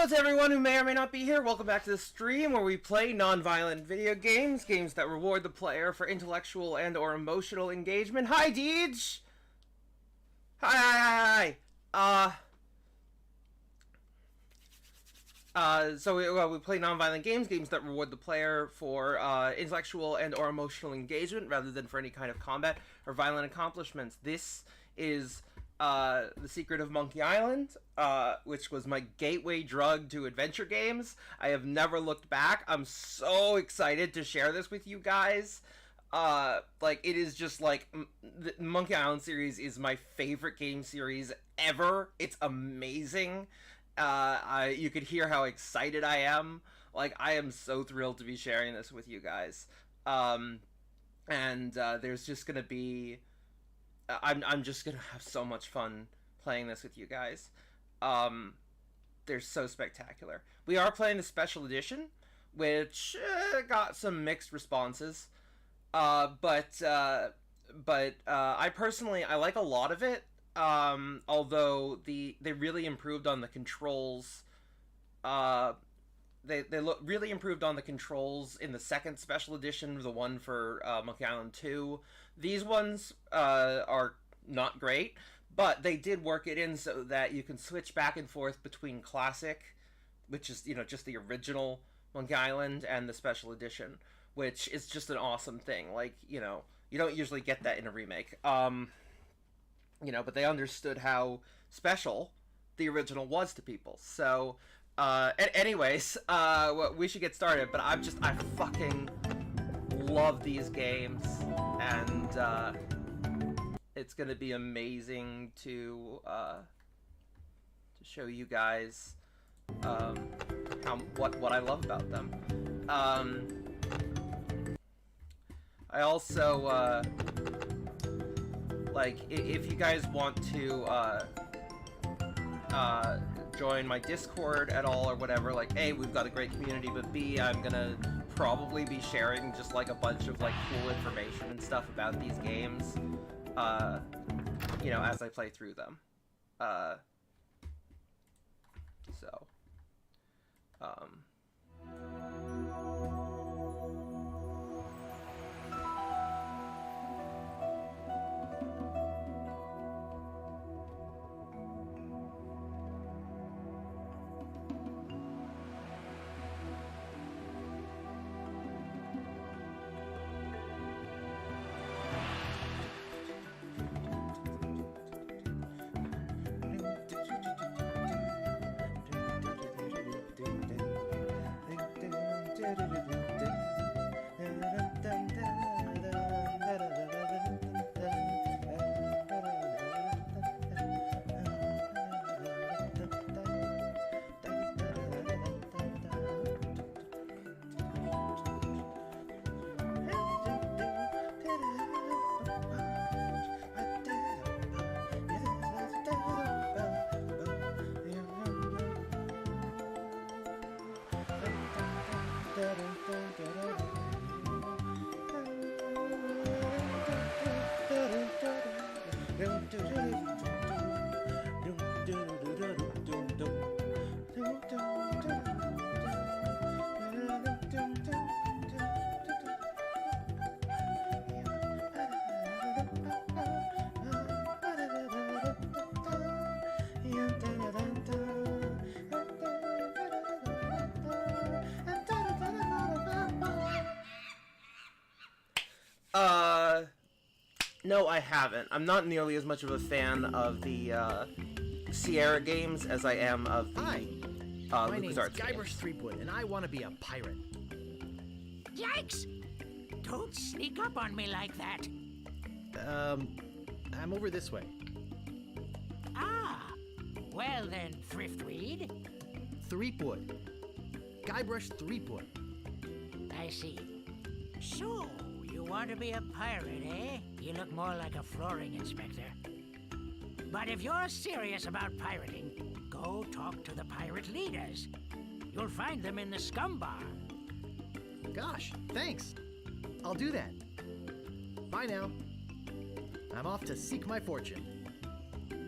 to everyone who may or may not be here. Welcome back to the stream where we play non-violent video games, games that reward the player for intellectual and or emotional engagement. Hi, Deej! Hi. So we play non-violent games, games that reward the player for intellectual and or emotional engagement rather than for any kind of combat or violent accomplishments. This is The Secret of Monkey Island, which was my gateway drug to adventure games. I have never looked back. I'm so excited to share this with you guys. It is just like the Monkey Island series is my favorite game series ever. It's amazing. You could hear how excited I am. Like, I am so thrilled to be sharing this with you guys. There's just gonna be I'm just gonna have so much fun playing this with you guys. They're so spectacular. We are playing the special edition, which got some mixed responses. But I personally like a lot of it. Although they really improved on the controls. They really improved on the controls in the second special edition, the one for Monkey Island 2. These ones are not great, but they did work it in so that you can switch back and forth between classic, which is, just the original Monkey Island, and the special edition, which is just an awesome thing. Like, you don't usually get that in a remake. But they understood how special the original was to people. So, anyways, we should get started, but I fucking love these games, and it's gonna be amazing to show you guys what I love about them. I also if you guys want to join my Discord at all or whatever, like, A, we've got a great community, but B, I'm gonna probably be sharing just like a bunch of like cool information and stuff about these games, as I play through them. No, I haven't. I'm not nearly as much of a fan of the Sierra games as I am of the my name's Guybrush Threepwood, and I want to be a pirate. Yikes! Don't sneak up on me like that. I'm over this way. Ah, well then, Thriftweed. Threepwood. Guybrush Threepwood. I see. So, you want to be a pirate, eh? You look more like a flooring inspector. But if you're serious about pirating, go talk to the pirate leaders. You'll find them in the Scum Bar. Gosh, thanks. I'll do that. Bye now. I'm off to seek my fortune.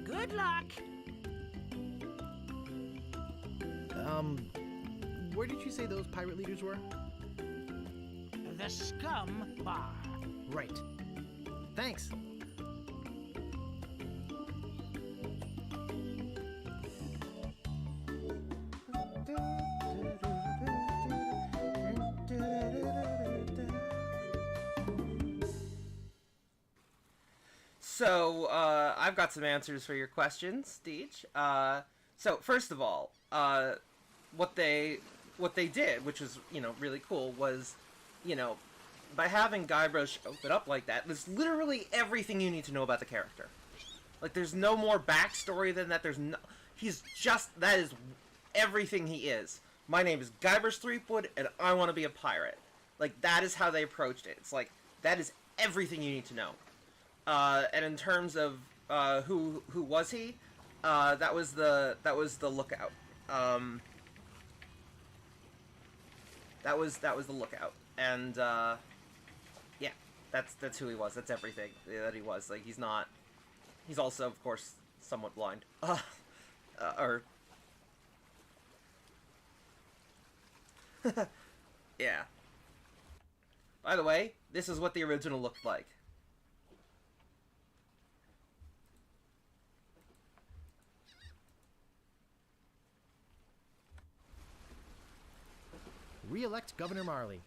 Good luck. Where did you say those pirate leaders were? The Scum Bar. Right. Thanks. So, I've got some answers for your questions, Deej. So, first of all, what they did, which was, really cool, was, by having Guybrush open up like that, there's literally everything you need to know about the character. Like, there's no more backstory than that. That is everything he is. My name is Guybrush Threepwood, and I want to be a pirate. Like, that is how they approached it. It's like, that is everything you need to know. And in terms of who was he, that was the lookout. That was the lookout, and yeah, that's who he was. That's everything that he was. Like, he's also, of course, somewhat blind. Or yeah. By the way, this is what the original looked like. Re-elect Governor Marley.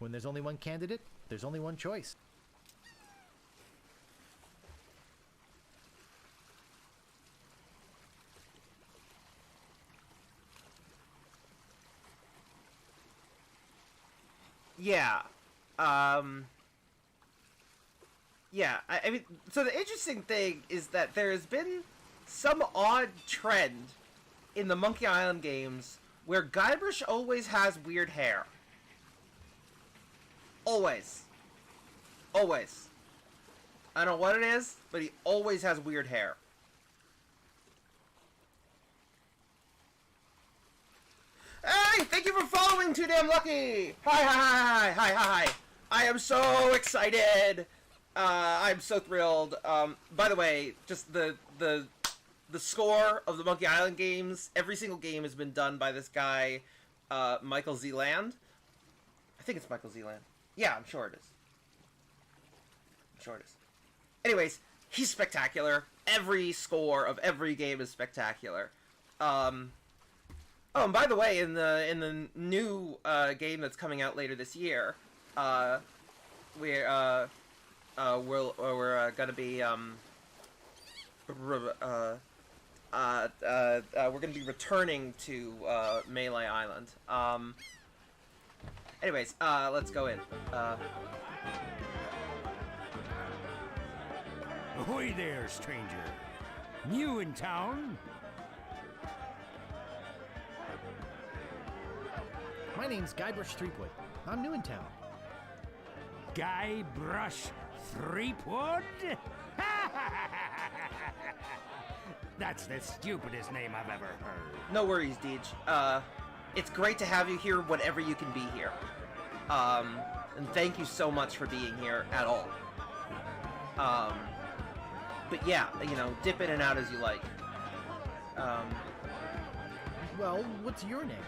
When there's only one candidate, there's only one choice. Yeah. Yeah, I mean, so the interesting thing is that there has been some odd trend in the Monkey Island games where Guybrush always has weird hair. Always. Always. I don't know what it is, but he always has weird hair. Hey, thank you for following Too Damn Lucky! Hi. I am so excited. I'm so thrilled. By the way, just the score of the Monkey Island games, every single game has been done by this guy, Michael Zealand. I think it's Michael Zealand. Yeah, I'm sure it is. Anyways, he's spectacular. Every score of every game is spectacular. Oh, and by the way, in the new game that's coming out later this year, we're gonna be we're gonna be returning to Melee Island. Anyways, let's go in. Ahoy there, stranger. New in town? My name's Guybrush Threepwood. I'm new in town. Guybrush Threepwood? That's the stupidest name I've ever heard. No worries, Deej. It's great to have you here whenever you can be here. And thank you so much for being here at all. But yeah, dip in and out as you like. Well, what's your name?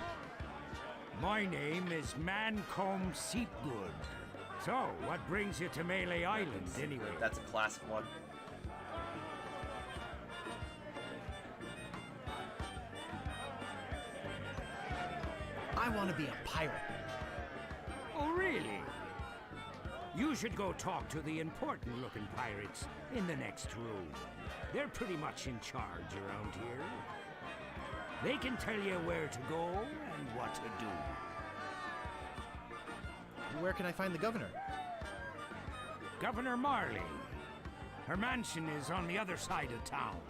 My name is Mancomb Seepgood. So, what brings you to Melee Island, anyway? That's a classic one. I want to be a pirate. Oh, really? You should go talk to the important-looking pirates in the next room. They're pretty much in charge around here. They can tell you where to go and what to do. Where can I find the governor? Governor Marley. Her mansion is on the other side of town.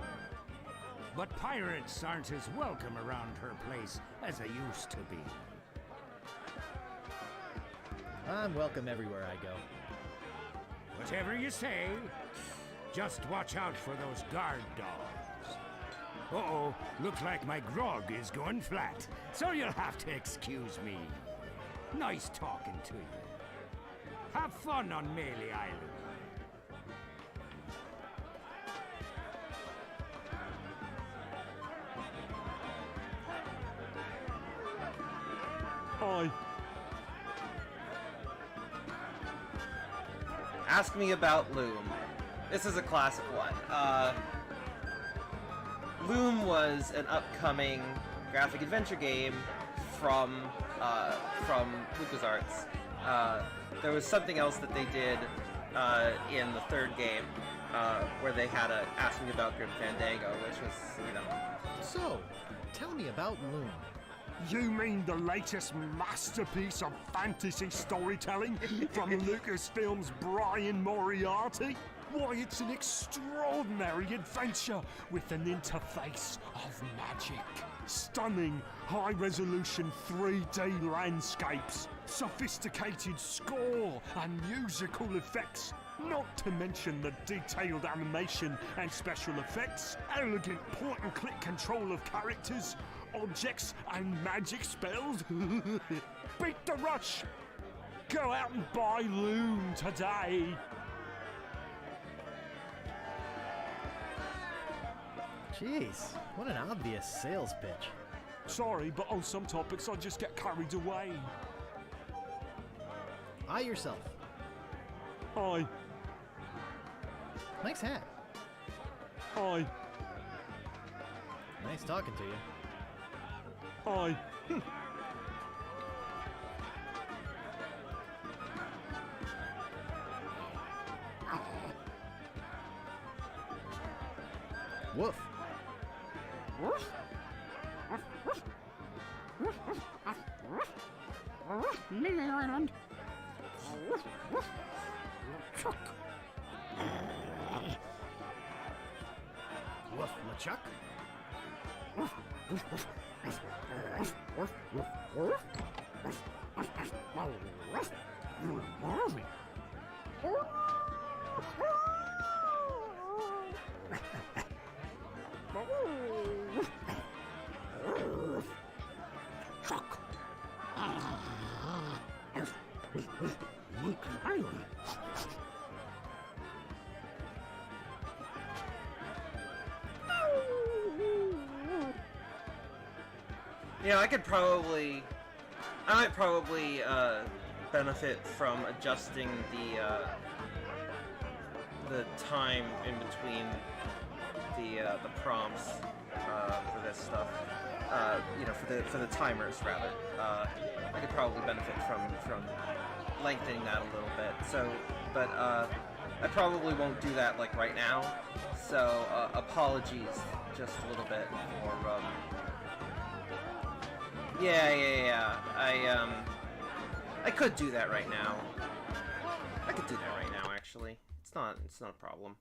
But pirates aren't as welcome around her place as they used to be. I'm welcome everywhere I go. Whatever you say, just watch out for those guard dogs. Uh-oh, looks like my grog is going flat, so you'll have to excuse me. Nice talking to you. Have fun on Melee Island. Aye. Ask me about Loom. This is a classic one. Loom was an upcoming graphic adventure game from LucasArts. There was something else that they did in the third game where they had a Ask Me About Grim Fandango, which was, you know. So, tell me about Loom. You mean the latest masterpiece of fantasy storytelling from Lucasfilm's Brian Moriarty? Why, it's an extraordinary adventure with an interface of magic. Stunning, high-resolution 3D landscapes, sophisticated score and musical effects, not to mention the detailed animation and special effects, elegant point-and-click control of characters, objects and magic spells. Beat the rush! Go out and buy Loom today! Jeez, what an obvious sales pitch. Sorry, but on some topics I just get carried away. Eye yourself. Aye. Nice hat. Aye. Nice talking to you. Aye. Woof. Lily Island. Chuck. Woof, LeChuck. Chuck. You know, I might probably benefit from adjusting the time in between the prompts for this stuff. You know, for the timers rather. I could probably benefit from lengthening that a little bit. So, but I probably won't do that like right now. So apologies, just a little bit for. Yeah. I could do that right now. I could do that right now, actually. It's not a problem.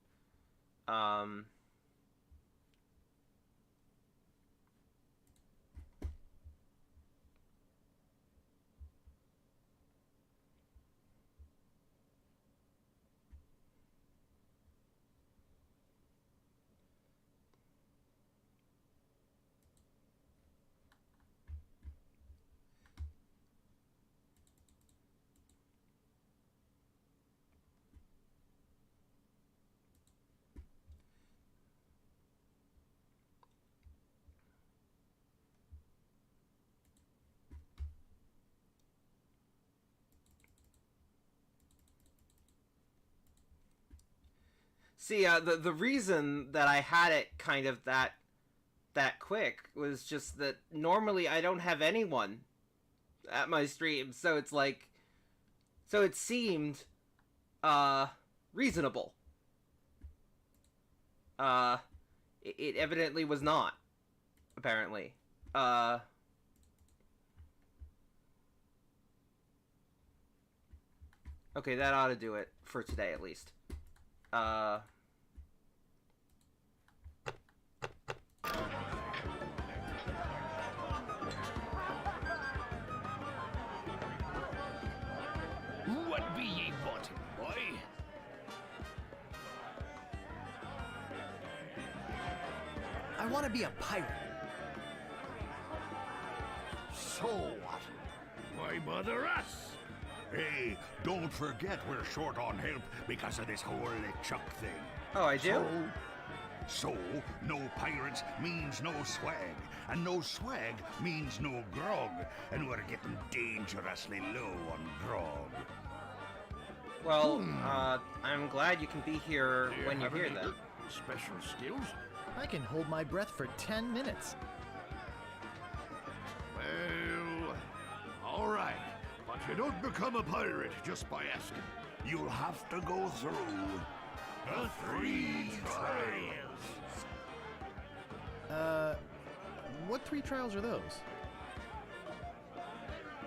See, the reason that I had it kind of that quick was just that normally I don't have anyone at my stream, so it's like, so it seemed reasonable. It evidently was not, apparently. Okay, that ought to do it for today, at least. What be ye wanting, boy? I want to be a pirate. So what? Why bother us? Hey, don't forget we're short on help because of this whole LeChuck thing. Oh, I do? So, no pirates means no swag, and no swag means no grog, and we're getting dangerously low on grog. Well, I'm glad you can be here when you hear that. Special skills? I can hold my breath for 10 minutes. Well, all right. But you don't become a pirate just by asking. You'll have to go through the 3 trials. What 3 trials are those?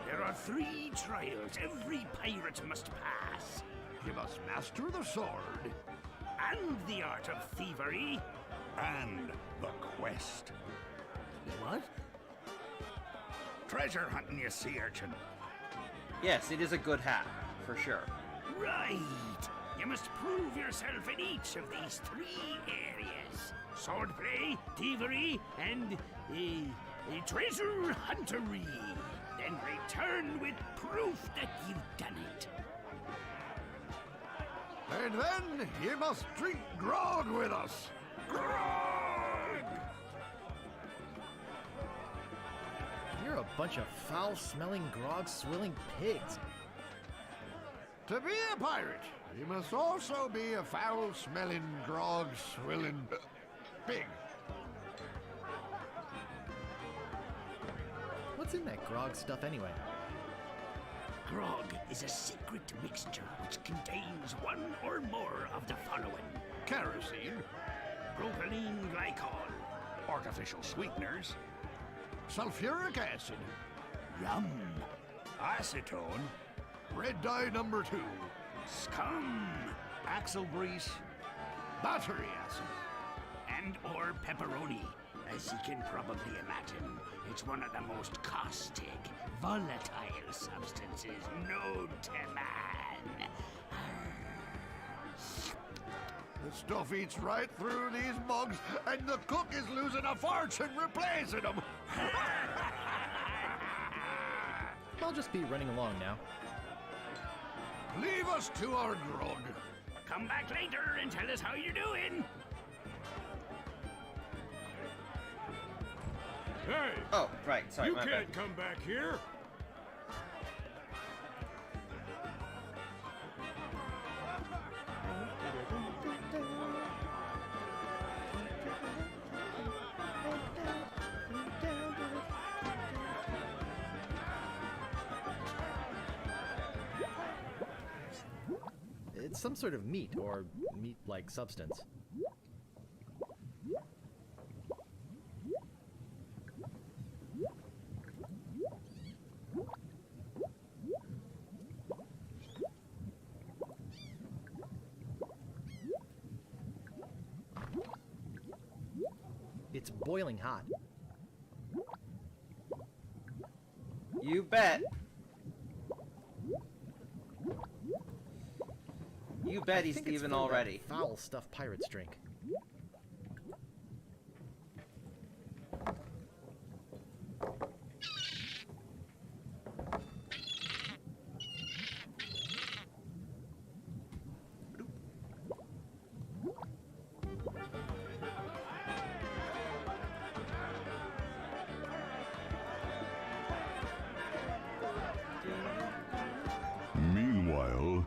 There are 3 trials every pirate must pass. You must master the sword And the art of thievery. and the quest. What? Treasure hunting, you sea urchin. Yes, it is a good hat, for sure. Right. You must prove yourself in each of these 3 areas. Swordplay, thievery, and treasure huntery. Then return with proof that you've done it. And then you must drink grog with us. Grog! You're a bunch of foul-smelling, grog-swilling pigs. To be a pirate, you must also be a foul-smelling, grog-swilling pig. What's in that grog stuff anyway? Grog is a secret mixture which contains one or more of the following: Kerosene, propylene glycol, artificial sweeteners, sulfuric acid, rum, acetone, red dye number 2, scum, axle grease, battery acid. and or pepperoni. As you can probably imagine, it's one of the most caustic, volatile substances known to man. The stuff eats right through these mugs, and the cook is losing a fortune replacing them. I'll just be running along now. Leave us to our grog. Come back later and tell us how you're doing. Hey, Oh, right, sorry, you my can't bad. come back here. It's some sort of meat, or meat-like substance. It's boiling hot. You bet. You bet he's I think it's thieving full of that already. foul stuff pirates drink. Meanwhile,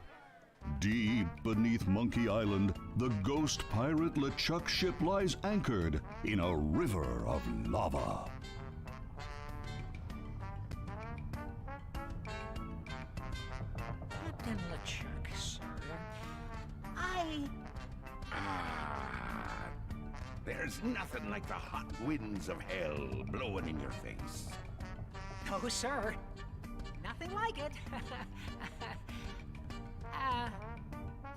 deep beneath Monkey Island, the ghost pirate LeChuck ship lies anchored in a river of lava. Captain LeChuck, sir. There's nothing like the hot winds of hell blowing in your face. No, sir. Nothing like it.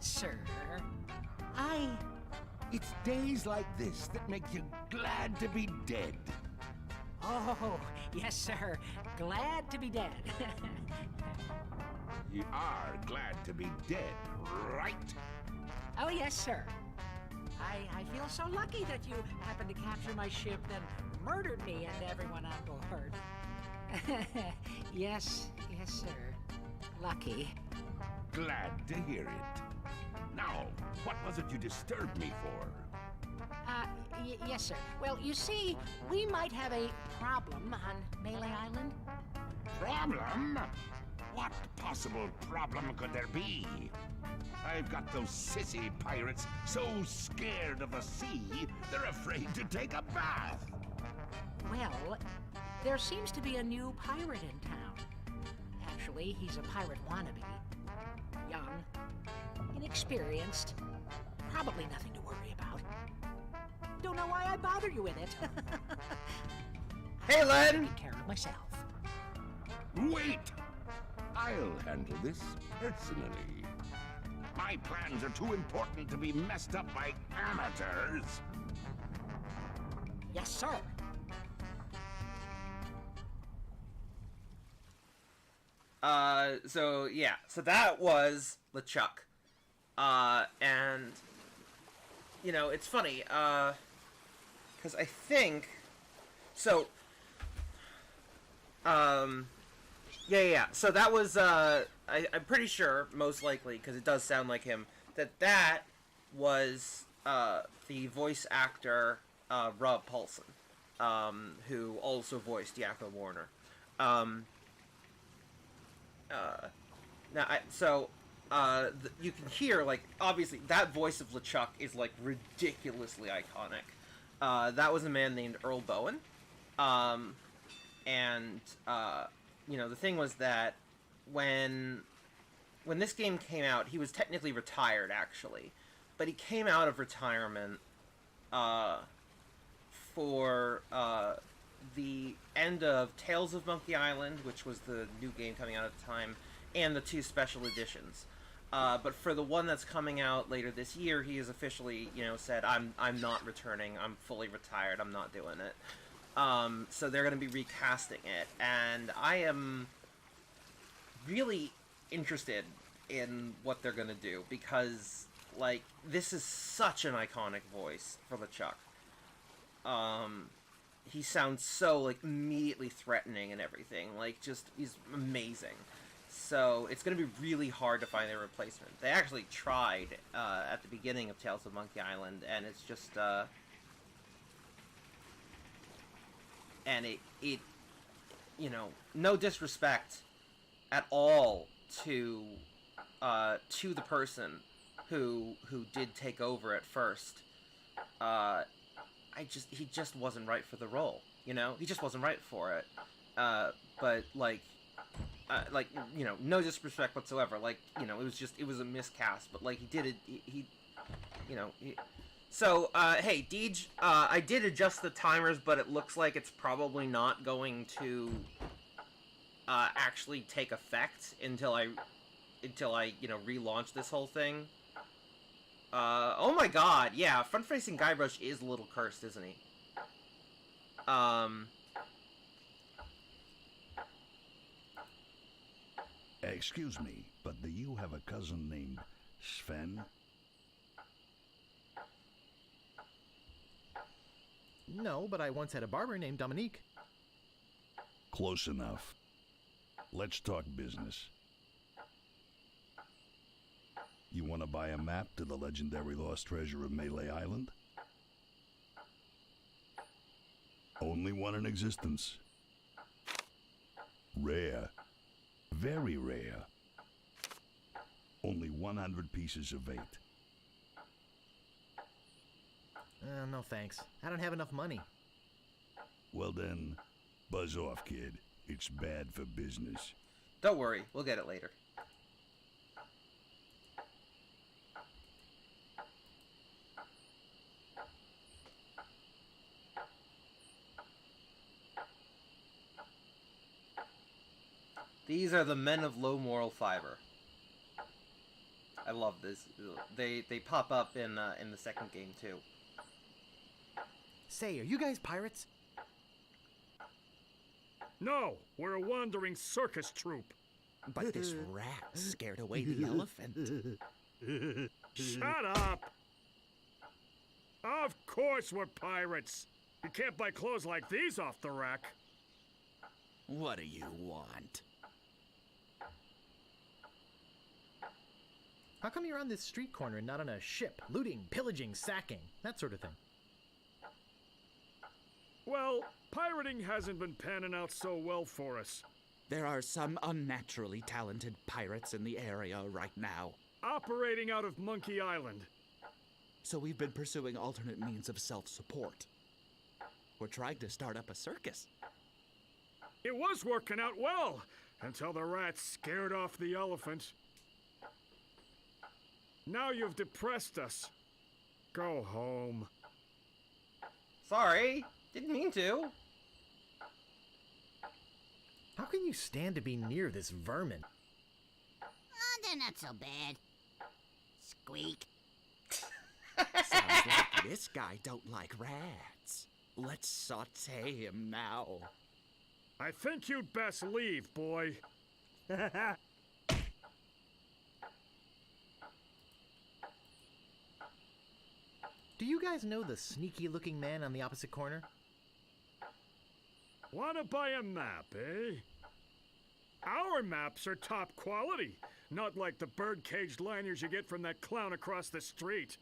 Sir, It's days like this that make you glad to be dead. Oh, yes, sir. Glad to be dead. You are glad to be dead, right? Oh, yes, sir. I feel so lucky that you happened to capture my ship, then murdered me and everyone on board. Yes, sir. Lucky. Glad to hear it. Now, what was it you disturbed me for? Yes, sir. Well, you see, we might have a problem on Melee Island. Problem? What possible problem could there be? I've got those sissy pirates so scared of the sea, they're afraid to take a bath. Well, there seems to be a new pirate in town. Actually, he's a pirate wannabe. Young, inexperienced, probably nothing to worry about. Don't know why I bother you with it. Hey, Len! Take care of myself. Wait! I'll handle this personally. My plans are too important to be messed up by amateurs. Yes, sir. So that was LeChuck. And, you know, it's funny, because I think, so, so that was, I'm pretty sure, most likely, because it does sound like him, that was, the voice actor, Rob Paulson, who also voiced Yakko Warner. You can hear, like, obviously, that voice of LeChuck is, like, ridiculously iconic. That was a man named Earl Bowen. You know, the thing was that when this game came out, he was technically retired, actually. But he came out of retirement, for, the end of Tales of Monkey Island, which was the new game coming out at the time, and the 2 special editions. But for the one that's coming out later this year, he has officially, you know, said, I'm not returning, I'm fully retired, I'm not doing it. So they're going to be recasting it, and I am really interested in what they're going to do, because, like, this is such an iconic voice for LeChuck. He sounds so, like, immediately threatening and everything. Like, just, he's amazing. So, it's going to be really hard to find a replacement. They actually tried, at the beginning of Tales of Monkey Island, and it's just, and it, you know, no disrespect at all to the person who did take over at first. He just wasn't right for the role, you know? He just wasn't right for it. But, like, you know, no disrespect whatsoever. Like, you know, it was a miscast, but, like, he did it, you know, so, hey, Deej, I did adjust the timers, but it looks like it's probably not going to, actually take effect until I, you know, relaunch this whole thing. Oh my god, yeah, front-facing Guybrush is a little cursed, isn't he? Excuse me, but do you have a cousin named Sven? No, but I once had a barber named Dominique. Close enough. Let's talk business. You want to buy a map to the legendary lost treasure of Melee Island? Only one in existence. Rare. Very rare. Only 100 pieces of 8. No thanks. I don't have enough money. Well then, buzz off, kid. It's bad for business. Don't worry, we'll get it later. These are the men of low moral fiber. I love this. They pop up in the second game too. Say, are you guys pirates? No, we're a wandering circus troupe. But this rat scared away the elephant. Shut up! Of course we're pirates. You can't buy clothes like these off the rack. What do you want? How come you're on this street corner and not on a ship? Looting, pillaging, sacking, that sort of thing. Well, pirating hasn't been panning out so well for us. There are some unnaturally talented pirates in the area right now. Operating out of Monkey Island. So we've been pursuing alternate means of self-support. We're trying to start up a circus. It was working out well, until the rats scared off the elephant. Now you've depressed us. Go home. Sorry, didn't mean to. How can you stand to be near this vermin? They're not so bad. Squeak. Sounds like this guy don't like rats. Let's saute him now. I think you'd best leave, boy. Do you guys know the sneaky-looking man on the opposite corner? Wanna buy a map, eh? Our maps are top quality, not like the bird-caged liners you get from that clown across the street.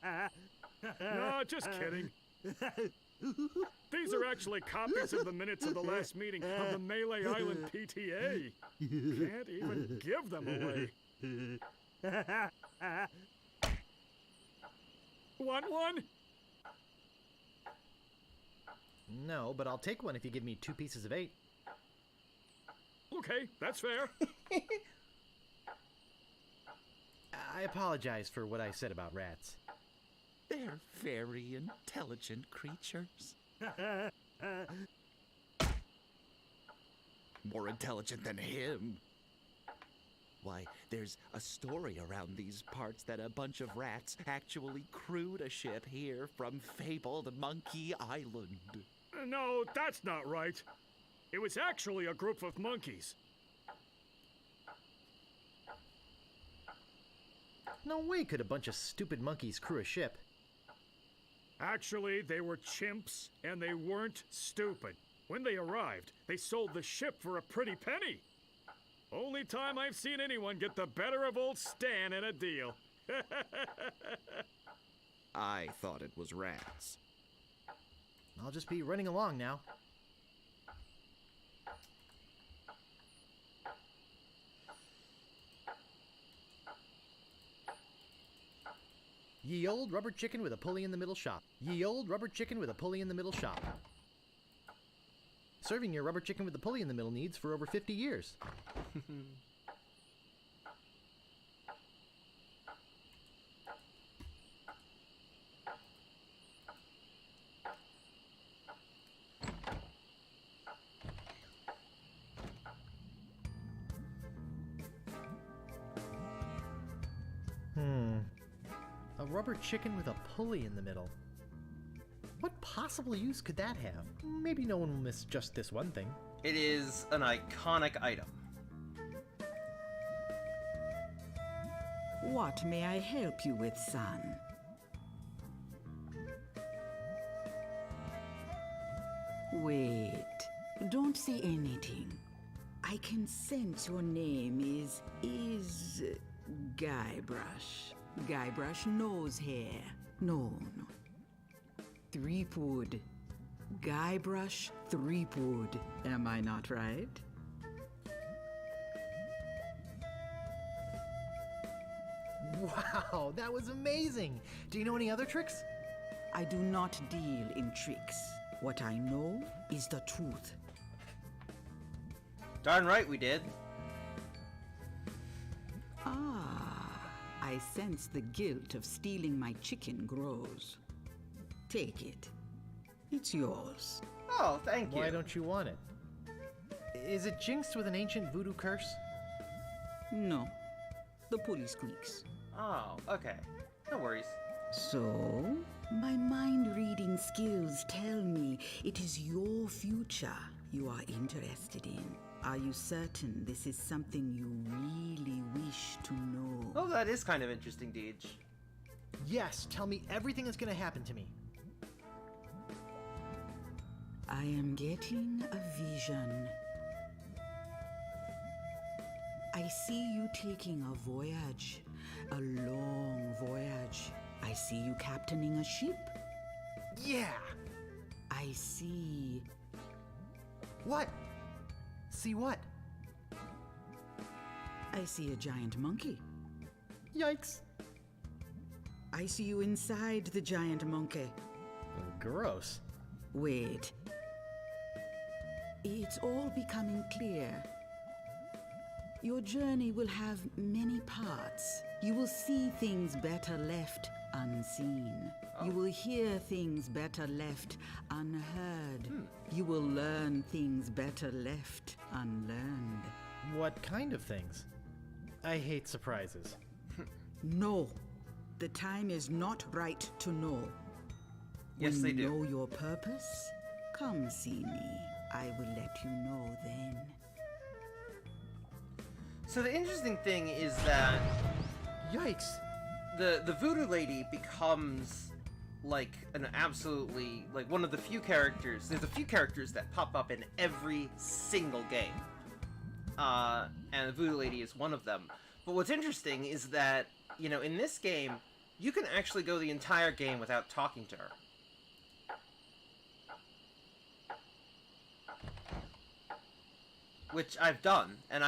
No, just kidding. These are actually copies of the minutes of the last meeting of the Melee Island PTA. Can't even give them away. Want one? No, but I'll take one if you give me 2 pieces of 8. Okay, that's fair. I apologize for what I said about rats. They're very intelligent creatures. More intelligent than him. Why, there's a story around these parts that a bunch of rats actually crewed a ship here from fabled Monkey Island. No, that's not right. It was actually a group of monkeys. No way could a bunch of stupid monkeys crew a ship. Actually, they were chimps, and they weren't stupid. When they arrived, they sold the ship for a pretty penny. Only time I've seen anyone get the better of old Stan in a deal. I thought it was rats. I'll just be running along now. Ye old rubber chicken with a pulley in the middle shop. Ye old rubber chicken with a pulley in the middle shop. Serving your rubber chicken with the pulley in the middle needs for over 50 years. A rubber chicken with a pulley in the middle. What possible use could that have? Maybe no one will miss just this one thing. It is an iconic item. What may I help you with, son? Wait, don't say anything. I can sense your name is Guybrush. Guybrush nose hair. No. Threepwood. Guybrush Threepwood. Am I not right? Wow, that was amazing! Do you know any other tricks? I do not deal in tricks. What I know is the truth. Darn right we did. I sense the guilt of stealing my chicken grows. Take it. It's yours. Oh, thank you. Why don't you want it? Is it jinxed with an ancient voodoo curse? No. The pulley squeaks. Oh, okay. No worries. So, my mind-reading skills tell me it is your future you are interested in. Are you certain this is something you really wish to know? Oh, that is kind of interesting, Deej. Yes, tell me everything that's gonna happen to me. I am getting a vision. I see you taking a voyage, a long voyage. I see you captaining a ship. Yeah! I see. What? See what? I see a giant monkey. Yikes. I see you inside the giant monkey. Gross. Wait. It's all becoming clear. Your journey will have many parts. You will see things better left unseen. You will hear things better left unheard. You will learn things better left unlearned. What kind of things? I hate surprises. No, the time is not right to know. Yes, when they you do. know your purpose, come see me. I will let you know then. So the interesting thing is that Yikes. the voodoo lady becomes like an absolutely like one of the few characters. There's a few characters that pop up in every single game, and the voodoo lady is one of them. But what's interesting is that in this game, you can actually go the entire game without talking to her. Which I've done, and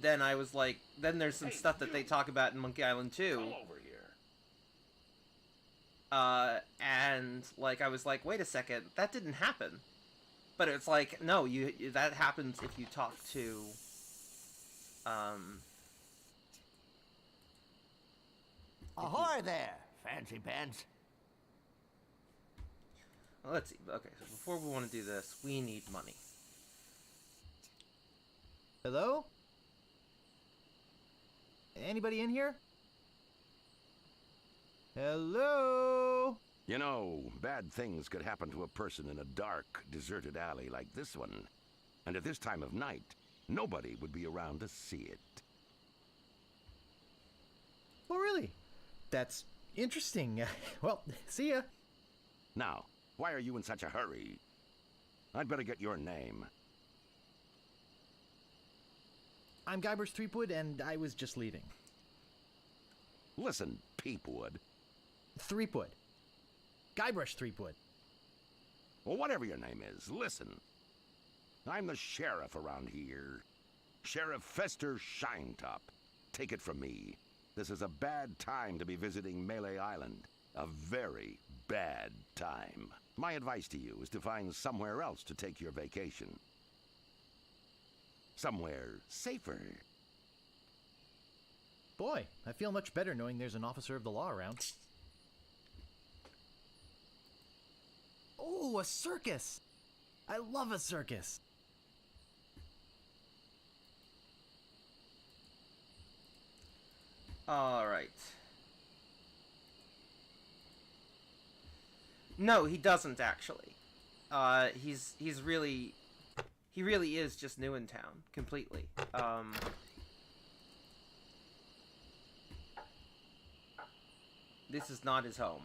then I was like, then there's some stuff that they talk about in Monkey Island 2. Come over here. And like I was like, wait a second, that didn't happen. But it's like, no, that happens if you talk to, Ahoy there, fancy pants. well, let's see. Okay, so before we want to do this, we need money. Hello? Anybody in here? Hello? You know, bad things could happen to a person in a dark, deserted alley like this one. And at this time of night, nobody would be around to see it. Oh, really? That's interesting. Well, see ya. Now, why are you in such a hurry? I'd better get your name. I'm Guybrush Threepwood, and I was just leaving. Listen, Peepwood. Threepwood. Guybrush Threepwood. Well, whatever your name is, listen. I'm the sheriff around here. Sheriff Fester Shinetop. Take it from me. This is a bad time to be visiting Melee Island. A very bad time. My advice to you is to find somewhere else to take your vacation. Somewhere safer. Boy, I feel much better knowing there's an officer of the law around. Oh, a circus! I love a circus! Alright. No, he doesn't actually. He really is just new in town, completely. This is not his home.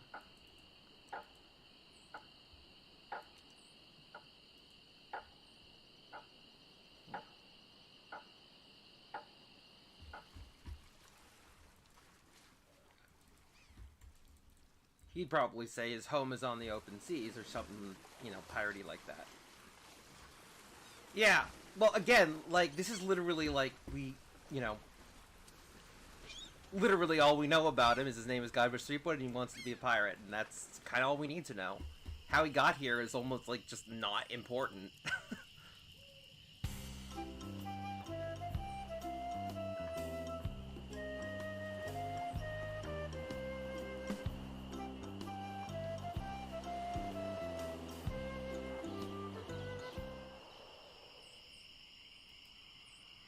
He'd probably say his home is on the open seas or something, piratey like that. Yeah, well, again, like, this is literally, like, literally all we know about him is his name is Guybrush Threepwood and he wants to be a pirate, and that's kind of all we need to know. How he got here is almost, like, just not important.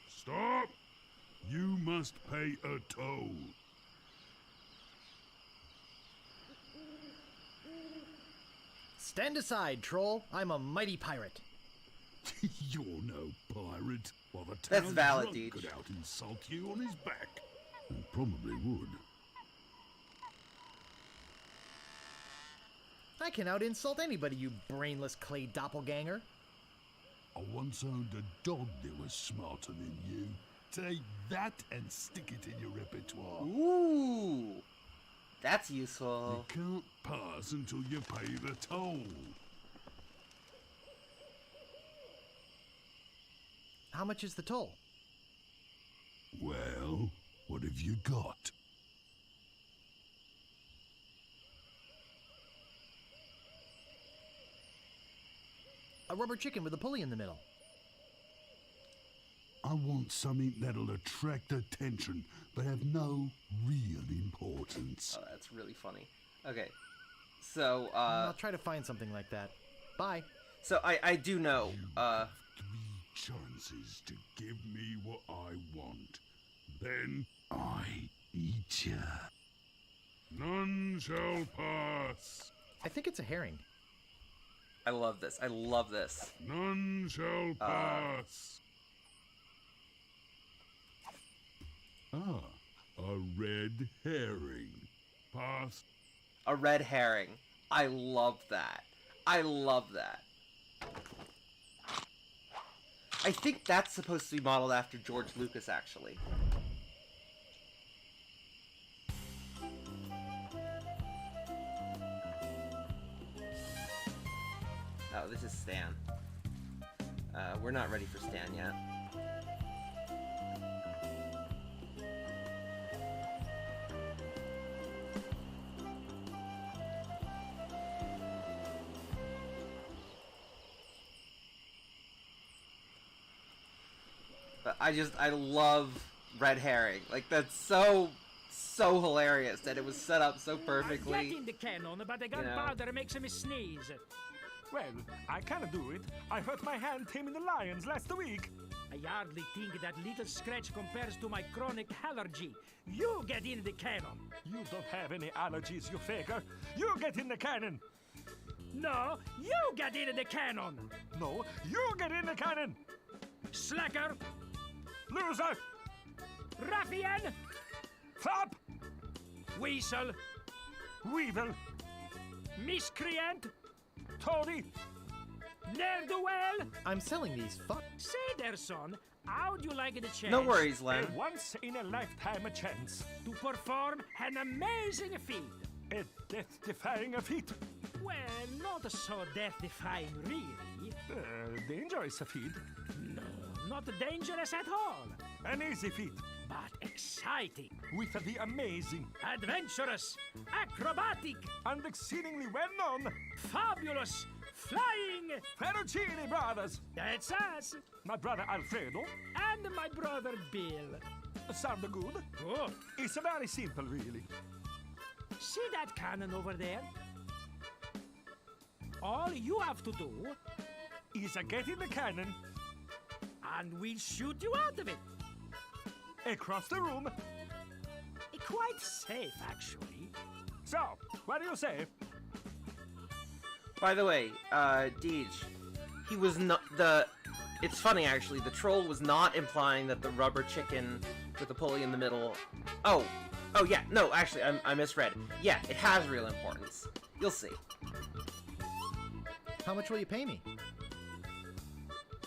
Stop! You must pay a toll. Stand aside, troll. I'm a mighty pirate. You're no pirate. Well, the That's town valid, drunk Deej. could out insult you on his back. And probably would. I can out insult anybody, you brainless clay doppelganger. I once owned a dog that was smarter than you. Take that and stick it in your repertoire. Ooh! That's useful. Can't pass until you pay the toll. How much is the toll? Well, what have you got? A rubber chicken with a pulley in the middle. I want something that'll attract attention, but have no real importance. Oh, that's really funny. Okay, so I'll try to find something like that. Bye. so I do know. 3 chances to give me what I want. Then I eat ya. None shall pass. I think it's a herring. I love this. I love this. None shall pass. A red herring. Pass. A red herring. I love that. I love that. I think that's supposed to be modeled after George Lucas, actually. Oh, this is Stan. We're not ready for Stan yet. But I love red herring. Like, that's so hilarious that it was set up so perfectly. I get in the cannon, but the gunpowder makes me sneeze. Well, I can't do it. I hurt my hand taming the lions last week. I hardly think that little scratch compares to my chronic allergy. You get in the cannon. You don't have any allergies, you faker. You get in the cannon. No, you get in the cannon. No, you get in the cannon. Slacker. Loser. Ruffian. Flop. Weasel. Weevil. Miscreant. Toady. Ne'er-do-well. I'm selling these Say there, son. How'd you like the chance? No worries, Len. A once-in-a-lifetime chance. To perform an amazing feat. A death-defying feat. Well, not so death-defying, really. Dangerous feat. No, not dangerous at all. An easy feat. But exciting. With the amazing. Adventurous. Acrobatic. And exceedingly well-known. Fabulous. Flying. Ferrucini brothers. That's us. My brother Alfredo. And my brother Bill. Sound good? Good. It's very simple, really. See that cannon over there? All you have to do is get in the cannon, and we'll shoot you out of it. Across the room. Quite safe, actually. So, what do you say? By the way, Deej, he was not it's funny, actually. The troll was not implying that the rubber chicken with the pulley in the middle... Oh, yeah, no, actually, I misread. Yeah, it has real importance. You'll see. How much will you pay me?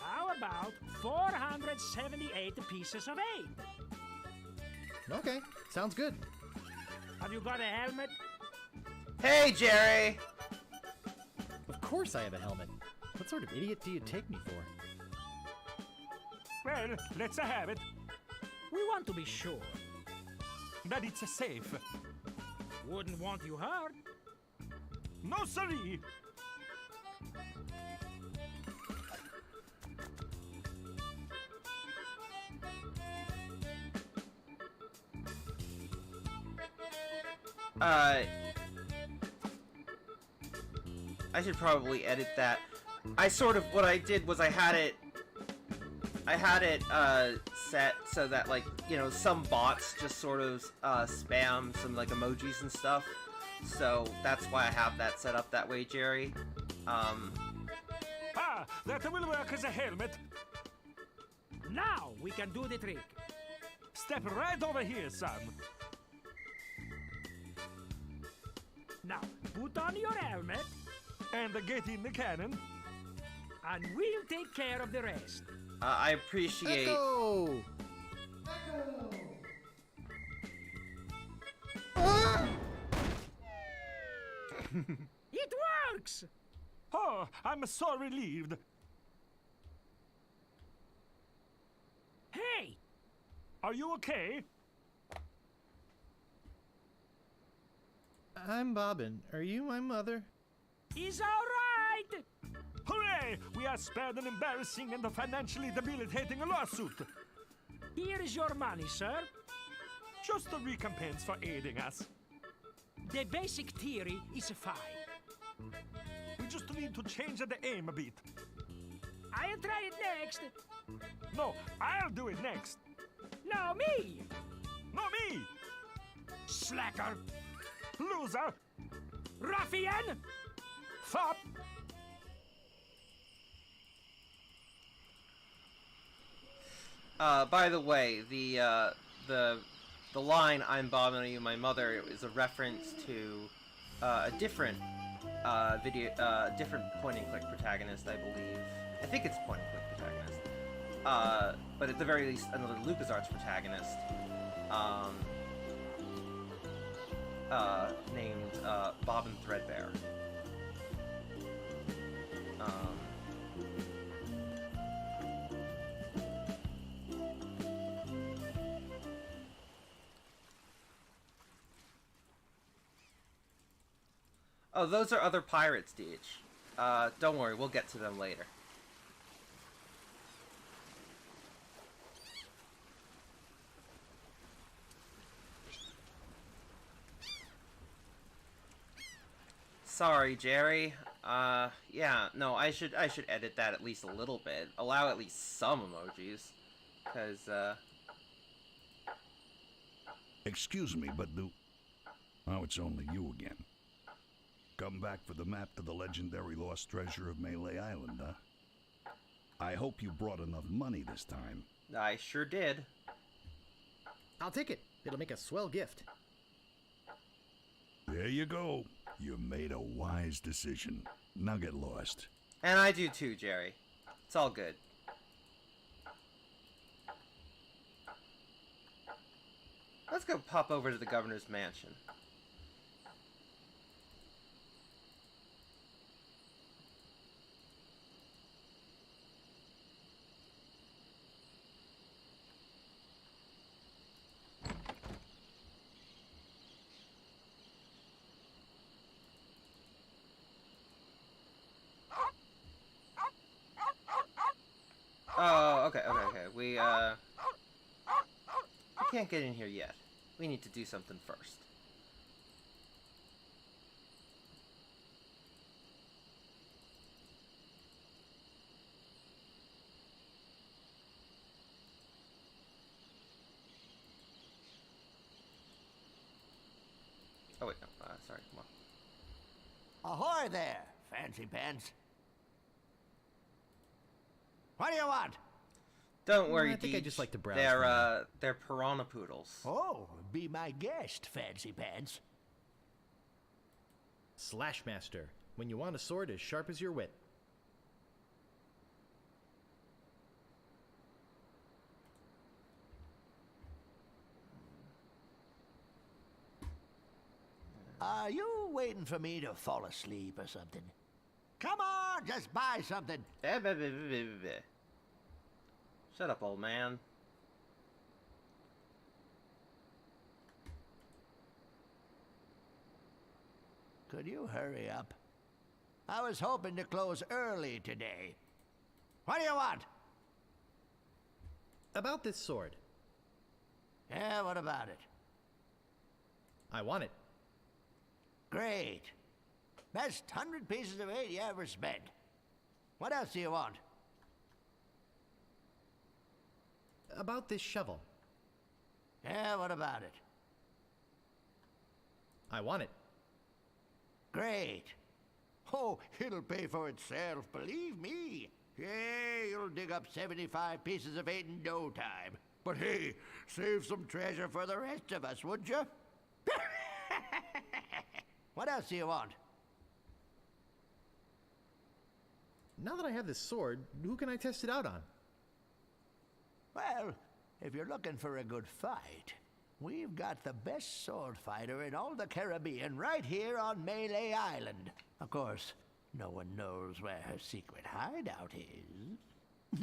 How about 478 pieces of 8? Okay, sounds good. Have you got a helmet? Hey, Jerry! Of course I have a helmet. What sort of idiot do you take me for? Well, let's have it. We want to be sure. That it's safe. Wouldn't want you hurt. No, siree. I should probably edit that. What I did was I had it set so that, like, you know, some bots just sort of spam some, like, emojis and stuff. So that's why I have that set up that way, Jerry. That will work as a helmet. Now we can do the trick. Step right over here, son. Now, put on your helmet. And get in the cannon. And we'll take care of the rest. I appreciate... Echo! Ah! It works! Oh, I'm so relieved. Hey! Are you okay? I'm Bobbin. Are you my mother? He's alright! Hooray! We are spared an embarrassing and financially debilitating lawsuit. Here is your money, sir. Just a recompense for aiding us. The basic theory is fine. We just need to change the aim a bit. I'll try it next. No, I'll do it next. No, me! No, me! Slacker! Loser! Ruffian! Fop! By the way, the line "I'm Bob and you, my mother" is a reference to a different different point-and-click protagonist, I believe. I think it's point-and-click protagonist, but at the very least, another LucasArts protagonist, named Bobbin Threadbare. Oh, those are other pirates, Deej. Don't worry, we'll get to them later. Sorry, Jerry. Yeah, no, I should edit that at least a little bit. Allow at least some emojis. Cause, Excuse me, but oh, it's only you again. Come back for the map to the legendary lost treasure of Melee Island, huh? I hope you brought enough money this time. I sure did. I'll take it. It'll make a swell gift. There you go. You made a wise decision. Now get lost. And I do too, Jerry. It's all good. Let's go pop over to the governor's mansion. Oh, okay. We can't get in here yet. We need to do something first. Oh, wait, no. Sorry, come on. Ahoy there, fancy pants. What do you want? Don't worry, I think I Deej. just like to browse They're piranha poodles. Oh, be my guest, fancy pants. Slashmaster. When you want a sword as sharp as your wit. Are you waiting for me to fall asleep or something? Come on, just buy something. Shut up, old man. Could you hurry up? I was hoping to close early today. What do you want? About this sword. Yeah, what about it? I want it. Great. Best 100 pieces of 8 you ever spent. What else do you want? About this shovel. Yeah, what about it? I want it. Great. Oh, it'll pay for itself, believe me. Yeah, you'll dig up 75 pieces of 8 in no time. But hey, save some treasure for the rest of us, would you? What else do you want? Now that I have this sword, who can I test it out on? Well, if you're looking for a good fight, We've got the best sword fighter in all the Caribbean right here on Malay Island. Of course, no one knows where her secret hideout is.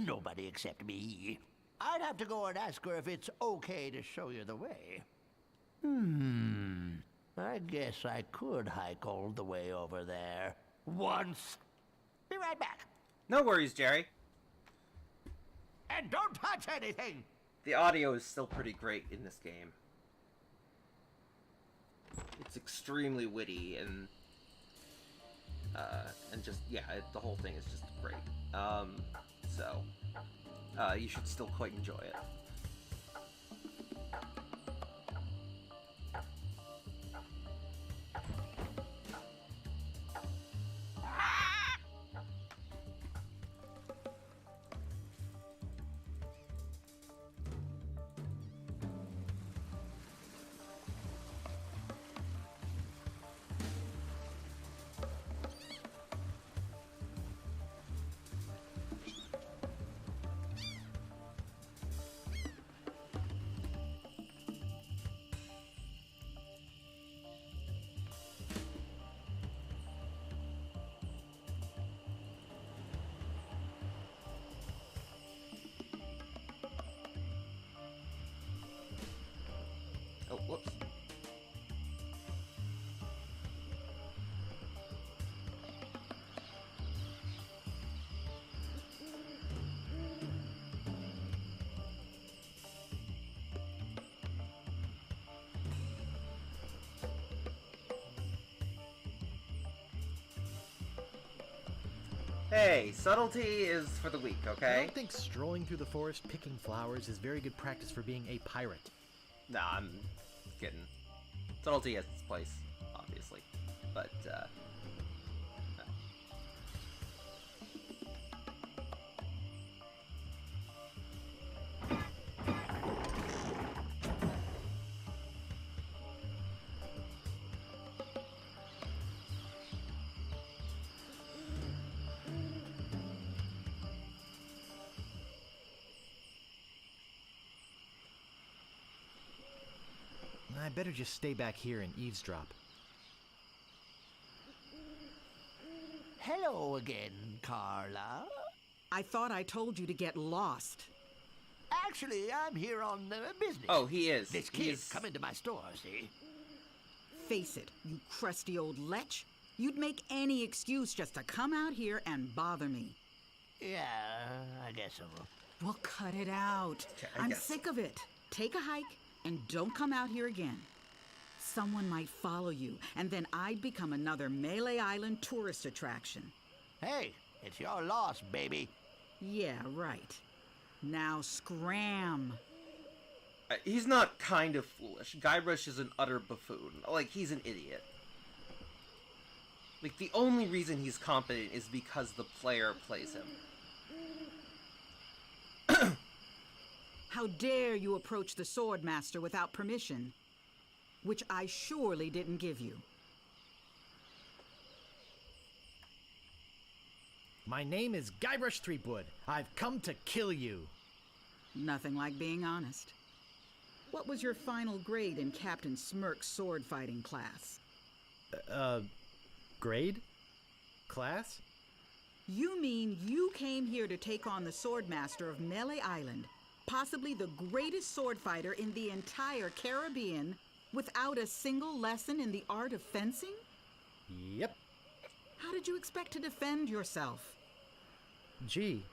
Nobody except me. I'd have to go and ask her if it's okay to show you the way. I guess I could hike all the way over there. Once. Be right back. No worries, Jerry. And don't touch anything! The audio is still pretty great in this game. It's extremely witty and just, yeah, the whole thing is just great. You should still quite enjoy it. Oh, whoops. Hey, subtlety is for the weak, I okay? don't think strolling through the forest picking flowers is very good practice for being a pirate. Nah, I'm kidding. Subtlety has its place, obviously. But, I better just stay back here and eavesdrop. Hello again, Carla. I thought I told you to get lost. Actually, I'm here on business. Oh, he is. This kid He's... come into my store, see? Face it, you crusty old lech. You'd make any excuse just to come out here and bother me. Yeah, I guess so. Well, cut it out. Okay, I I'm guess. sick of it. Take a hike and don't come out here again. Someone might follow you, and then I'd become another Malay Island tourist attraction. Hey, it's your loss, baby. Yeah, right. Now scram. He's not kind of foolish. Guybrush is an utter buffoon. Like, he's an idiot. Like, the only reason he's competent is because the player plays him. How dare you approach the Swordmaster without permission? Which I surely didn't give you. My name is Guybrush Threepwood. I've come to kill you. Nothing like being honest. What was your final grade in Captain Smirk's sword fighting class? Grade? Class? You mean you came here to take on the Swordmaster of Malay Island, possibly the greatest sword fighter in the entire Caribbean, without a single lesson in the art of fencing? Yep. How did you expect to defend yourself? Gee,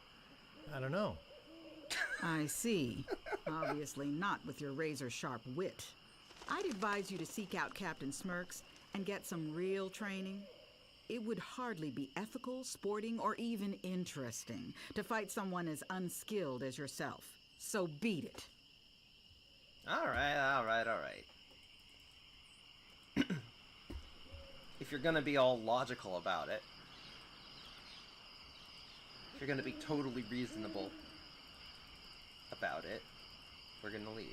I don't know. I see. Obviously not with your razor-sharp wit. I'd advise you to seek out Captain Smirks and get some real training. It would hardly be ethical, sporting, or even interesting to fight someone as unskilled as yourself. So beat it. Alright. If you're gonna be all logical about it, if you're gonna be totally reasonable about it, we're gonna leave.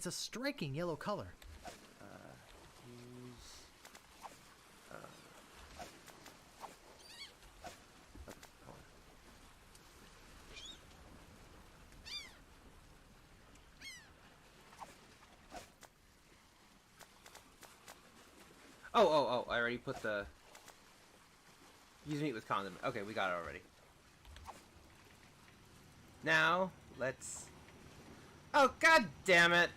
It's a striking yellow color. Oh, I already put the... Use meat with condiment. Okay, we got it already. Now, let's... Oh, god damn it!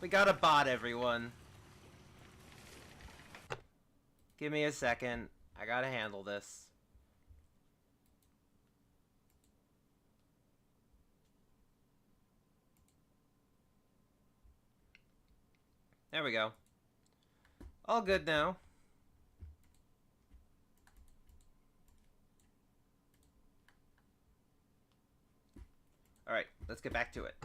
We got a bot, everyone. Give me a second. I gotta handle this. There we go. All good now. Alright, let's get back to it.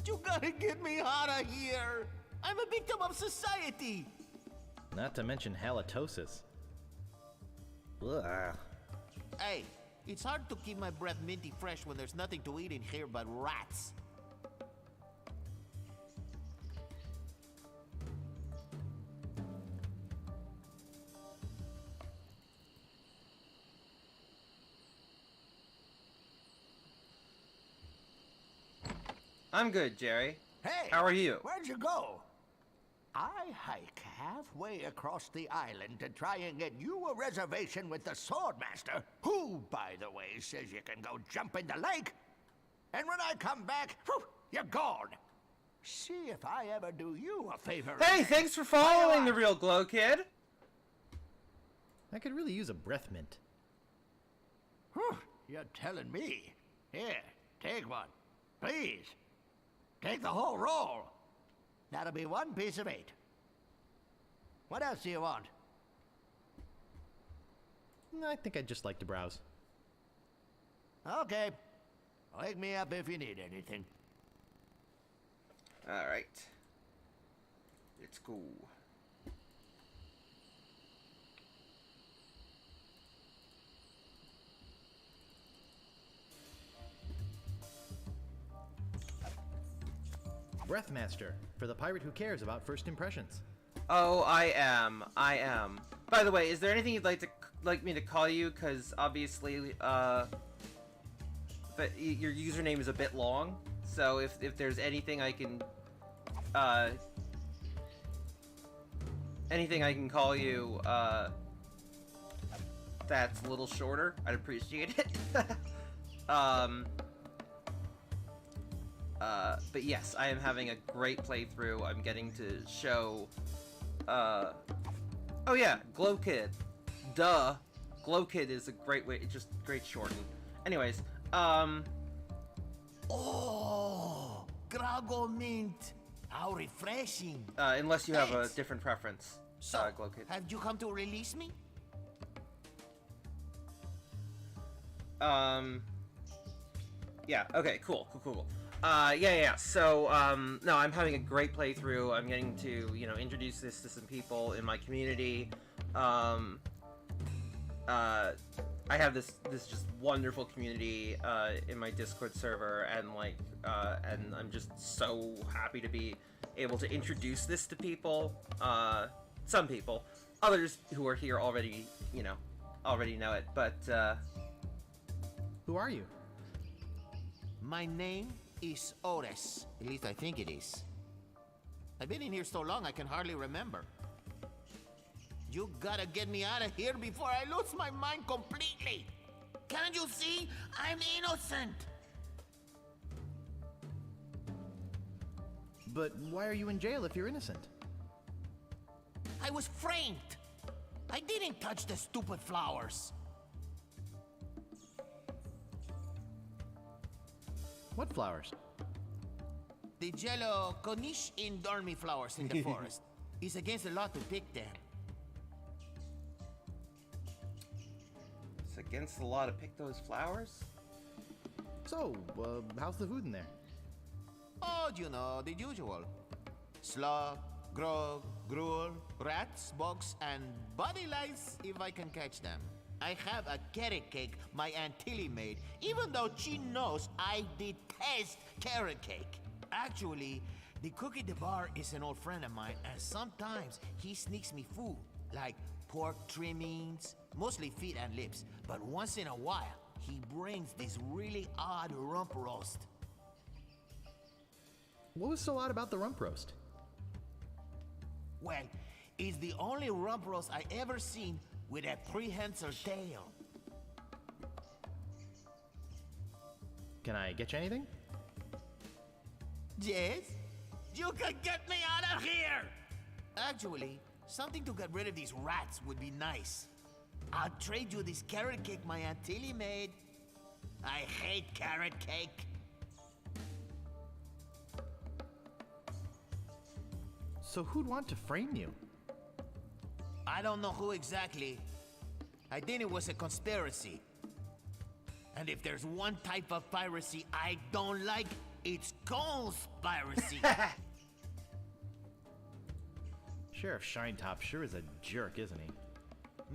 You gotta get me out of here! I'm a victim of society! Not to mention halitosis. Ugh. Hey, it's hard to keep my breath minty fresh when there's nothing to eat in here but rats. I'm good, Jerry. Hey! How are you? Where'd you go? I hike halfway across the island to try and get you a reservation with the Swordmaster, who, by the way, says you can go jump in the lake. And when I come back, whew, you're gone. See if I ever do you a favor. Hey, thanks for following the Real Glow Kid. I could really use a breath mint. Whew, you're telling me. Here, take one. Please. Take the whole roll. That'll be 1 piece of 8. What else do you want? I think I'd just like to browse. Okay. Wake me up if you need anything. Alright. Let's go. Breathmaster, for the pirate who cares about first impressions. Oh, I am. By the way, is there anything you'd like me to call you? Because obviously, but your username is a bit long. So if there's anything I can, call you, that's a little shorter, I'd appreciate it. But yes, I am having a great playthrough. I'm getting to show, oh yeah, Glow Kid. Duh. Glow Kid is a great way, just great shorten. Anyways, Oh, Grago Mint. How refreshing. Unless you have a different preference, So, Glow Kid. have you come to release me? Yeah, okay, cool. Yeah. So, no, I'm having a great playthrough. I'm getting to, introduce this to some people in my community. I have this just wonderful community, in my Discord server, and and I'm just so happy to be able to introduce this to people. Some people. Others who are here already, already know it, but, Who are you? My name is Ores. At least I think it is. I've been in here so long I can hardly remember. You gotta get me out of here before I lose my mind completely. Can't you see? I'm innocent. But why are you in jail if you're innocent? I was framed. I didn't touch the stupid flowers. What flowers? The jello Konish in dormi flowers in the forest. It's against the law to pick them. It's against the law to pick those flowers? So, how's the food in there? Oh, you know, the usual. Slug, grog, gruel, rats, bugs, and body lice if I can catch them. I have a carrot cake my Aunt Tilly made, even though she knows I detest carrot cake. Actually, the cook at the bar is an old friend of mine, and sometimes he sneaks me food, like pork trimmings, mostly feet and lips. But once in a while, he brings this really odd rump roast. What was so odd about the rump roast? Well, it's the only rump roast I ever seen with a prehensile tail. Can I get you anything? Yes? You can get me out of here! Actually, something to get rid of these rats would be nice. I'll trade you this carrot cake my Aunt Tilly made. I hate carrot cake. So who'd want to frame you? I don't know who exactly. I think it was a conspiracy. And if there's one type of piracy I don't like, it's conspiracy. Sheriff Shinetop sure is a jerk, isn't he?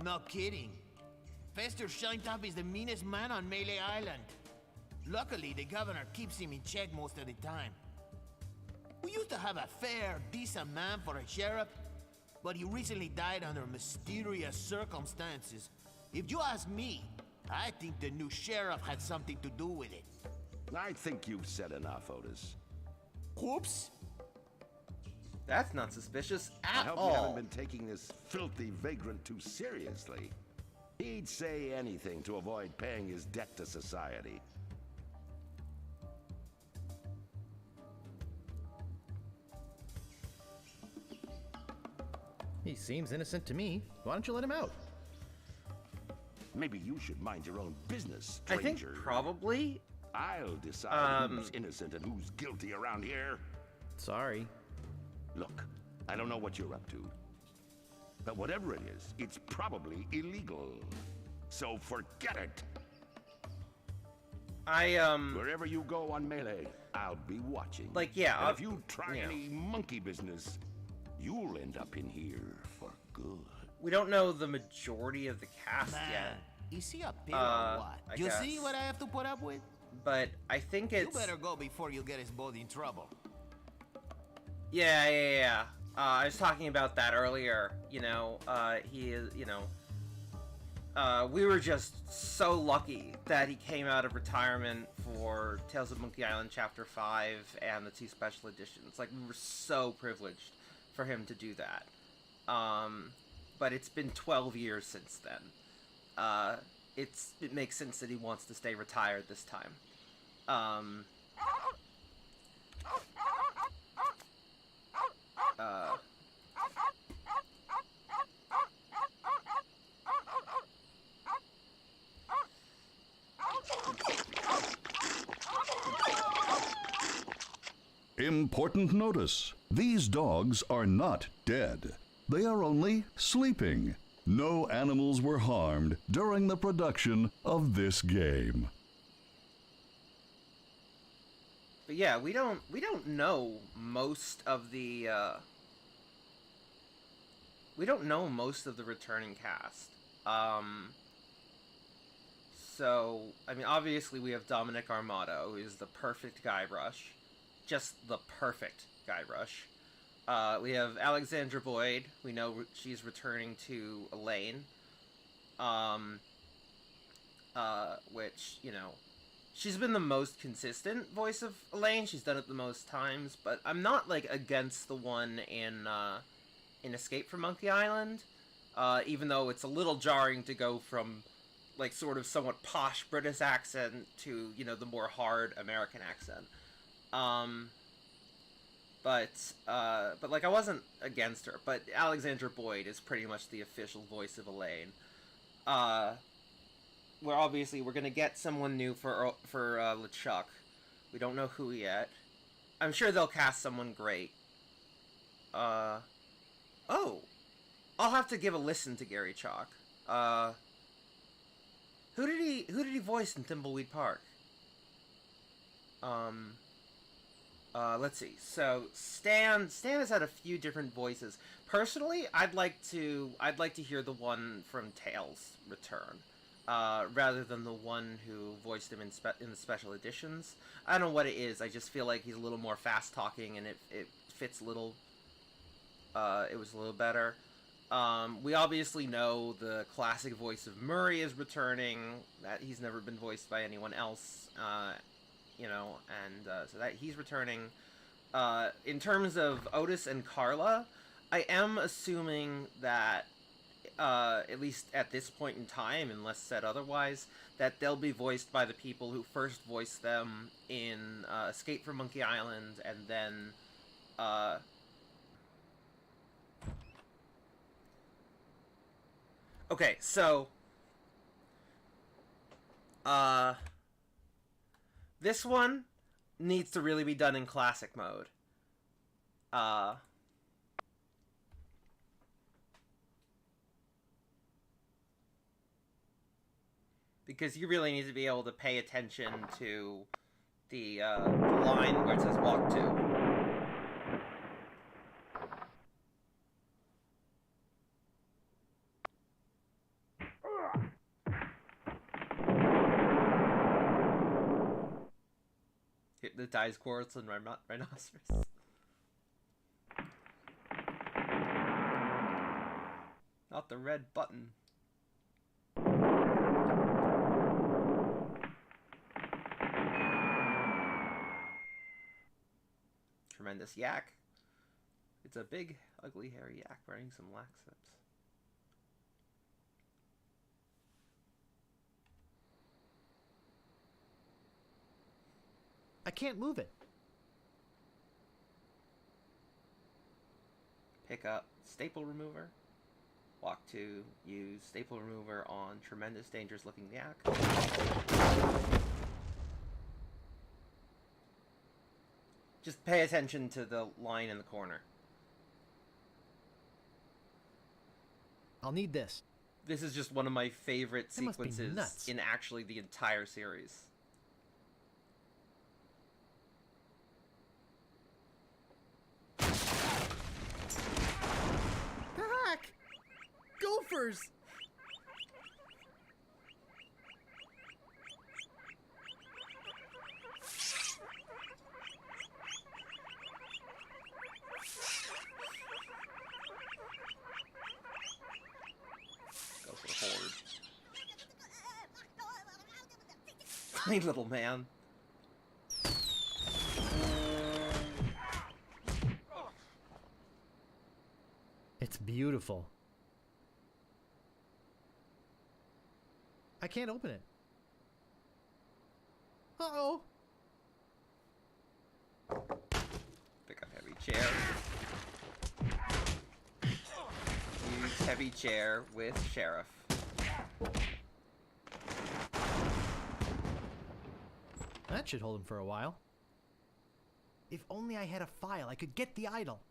No kidding. Fester Shinetop is the meanest man on Melee Island. Luckily, the governor keeps him in check most of the time. We used to have a fair, decent man for a sheriff, but he recently died under mysterious circumstances. If you ask me, I think the new sheriff had something to do with it. I think you've said enough, Otis. Whoops. That's not suspicious I at hope all. you haven't been taking this filthy vagrant too seriously. He'd say anything to avoid paying his debt to society. He seems innocent to me. Why don't you let him out? Maybe you should mind your own business, I think stranger. probably. I'll decide who's innocent and who's guilty around here. Sorry. Look, I don't know what you're up to. But whatever it is, it's probably illegal. So forget it. Wherever you go on Melee, I'll be watching. Like, yeah, And if you try any monkey business, you'll end up in here for good. We don't know the majority of the cast yet. Is he a pig or what? I You guess. see what I have to put up with? But I think it's... You better go before you get us both in trouble. Yeah. I was talking about that earlier. You know, he is, we were just so lucky that he came out of retirement for Tales of Monkey Island Chapter 5 and the 2 special editions. Like, we were so privileged for him to do that. But it's been 12 years since then. It makes sense that he wants to stay retired this time. Important notice. These dogs are not dead. They are only sleeping. No animals were harmed during the production of this game. But yeah, we don't know most of the returning cast. So I mean, obviously we have Dominic Armato, who is the perfect Guybrush, just the perfect Guybrush. We have Alexandra Boyd. We know she's returning to Elaine. Which, she's been the most consistent voice of Elaine. She's done it the most times, but I'm not, against the one in Escape from Monkey Island, even though it's a little jarring to go from, sort of somewhat posh British accent to, the more hard American accent. But I wasn't against her, but Alexandra Boyd is pretty much the official voice of Elaine. We're gonna get someone new for LeChuck, We don't know who yet. I'm sure they'll cast someone great. Oh! I'll have to give a listen to Gary Chalk. Who did he voice in Thimbleweed Park? Let's see. So Stan has had a few different voices. Personally, I'd like to hear the one from Tails return, rather than the one who voiced him in the special editions. I don't know what it is. I just feel like he's a little more fast talking, and it fits a little. It was a little better. We obviously know the classic voice of Murray is returning. That he's never been voiced by anyone else. You know, and so that he's returning. In terms of Otis and Carla, I am assuming that, at least at this point in time, unless said otherwise, that they'll be voiced by the people who first voiced them in Escape from Monkey Island, and then... Okay, so... this one needs to really be done in classic mode. Because you really need to be able to pay attention to the line where it says walk to. Hypnotize quartz and rhinoceros. Not the red button. Tremendous yak. It's a big, ugly, hairy yak wearing some laxatives. I can't move it. Pick up staple remover. Walk to use staple remover on tremendous, dangerous looking yak. Just pay attention to the line in the corner. I'll need this. This is just one of my favorite That must be sequences nuts. in actually the entire series. Heck! Gophers! Go for the horde. Tiny little man. It's beautiful. I can't open it. Uh-oh. Pick up heavy chair. Use heavy chair with Sheriff. That should hold him for a while. If only I had a file, I could get the idol.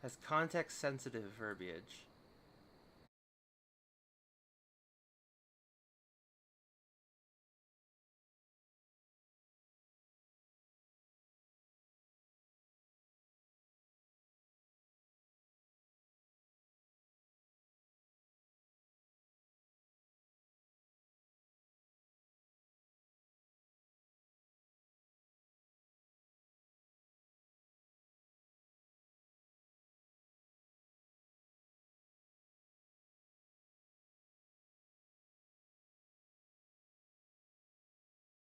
Has context-sensitive verbiage.